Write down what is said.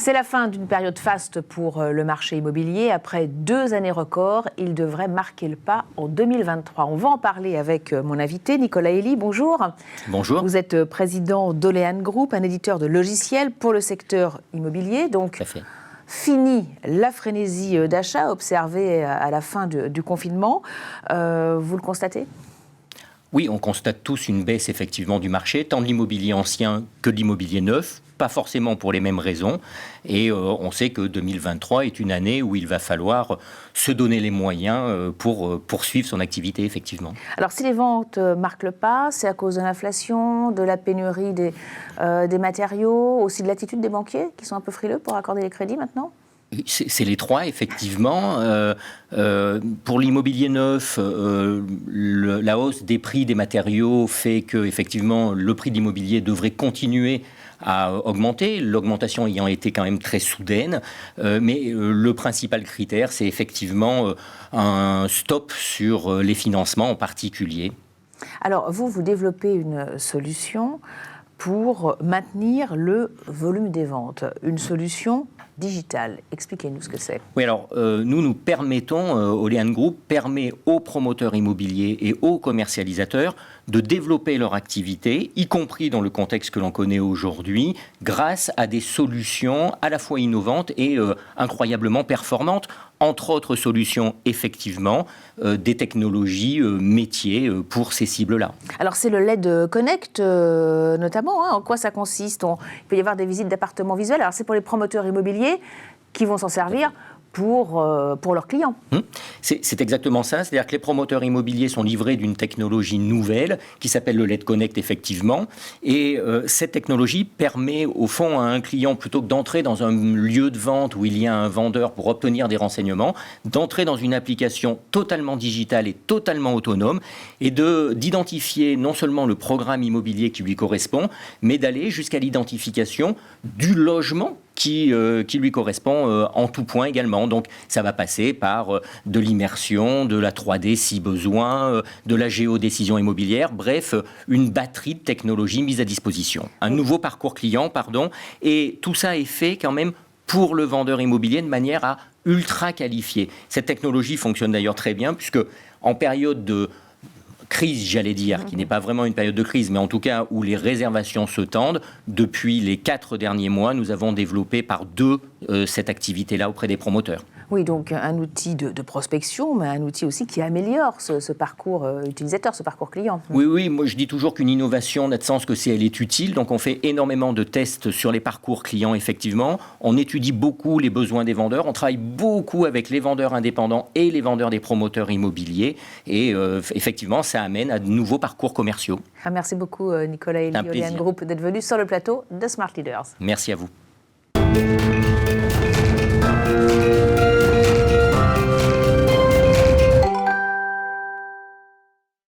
C'est la fin d'une période faste pour le marché immobilier. Après 2 années records, il devrait marquer le pas en 2023. On va en parler avec mon invité, Nicolas Elie. Bonjour. Bonjour. Vous êtes président d'Olean Group, un éditeur de logiciels pour le secteur immobilier. Donc, tout à fait. Fini la frénésie d'achat observée à la fin du confinement. Vous le constatez ? Oui, on constate tous une baisse effectivement du marché, tant de l'immobilier ancien que de l'immobilier neuf, pas forcément pour les mêmes raisons. Et on sait que 2023 est une année où il va falloir se donner les moyens pour poursuivre son activité effectivement. Alors si les ventes marquent le pas, c'est à cause de l'inflation, de la pénurie des matériaux, aussi de l'attitude des banquiers qui sont un peu frileux pour accorder les crédits maintenant ? C'est les trois, effectivement. Pour l'immobilier neuf, la hausse des prix des matériaux fait que, effectivement, le prix de l'immobilier devrait continuer à augmenter, l'augmentation ayant été quand même très soudaine. Mais le principal critère, c'est effectivement un stop sur les financements en particulier. Alors, vous développez une solution pour maintenir le volume des ventes, une solution digitale. Expliquez-nous ce que c'est. Oui, alors nous permettons, Olean Group permet aux promoteurs immobiliers et aux commercialisateurs de développer leur activité, y compris dans le contexte que l'on connaît aujourd'hui, grâce à des solutions à la fois innovantes et incroyablement performantes. Entre autres solutions, effectivement, des technologies métiers pour ces cibles-là. Alors, c'est le LED Connect, notamment. En quoi ça consiste ? Il peut y avoir des visites d'appartements visuels. Alors, c'est pour les promoteurs immobiliers qui vont s'en servir pour leurs clients. C'est exactement ça. C'est-à-dire que les promoteurs immobiliers sont livrés d'une technologie nouvelle qui s'appelle le LED Connect, effectivement. Et cette technologie permet, au fond, à un client, plutôt que d'entrer dans un lieu de vente où il y a un vendeur pour obtenir des renseignements, d'entrer dans une application totalement digitale et totalement autonome et d'identifier non seulement le programme immobilier qui lui correspond, mais d'aller jusqu'à l'identification du logement qui lui correspond en tout point également. Donc ça va passer par de l'immersion, de la 3D si besoin, de la géodécision immobilière, bref, une batterie de technologies mises à disposition. Un nouveau parcours client, et tout ça est fait quand même pour le vendeur immobilier de manière à ultra qualifier. Cette technologie fonctionne d'ailleurs très bien puisque en période de crise, j'allais dire, qui n'est pas vraiment une période de crise, mais en tout cas où les réservations se tendent, depuis les 4 derniers mois, nous avons développé par 2 cette activité-là auprès des promoteurs. Oui, donc un outil de prospection, mais un outil aussi qui améliore ce parcours utilisateur, ce parcours client. Oui, moi je dis toujours qu'une innovation n'a de sens que si elle est utile, donc on fait énormément de tests sur les parcours clients, effectivement. On étudie beaucoup les besoins des vendeurs, on travaille beaucoup avec les vendeurs indépendants et les vendeurs des promoteurs immobiliers, et effectivement ça amène à de nouveaux parcours commerciaux. Merci beaucoup Nicolas Elie, Olean Group, d'être venu sur le plateau de Smart Leaders. Merci à vous.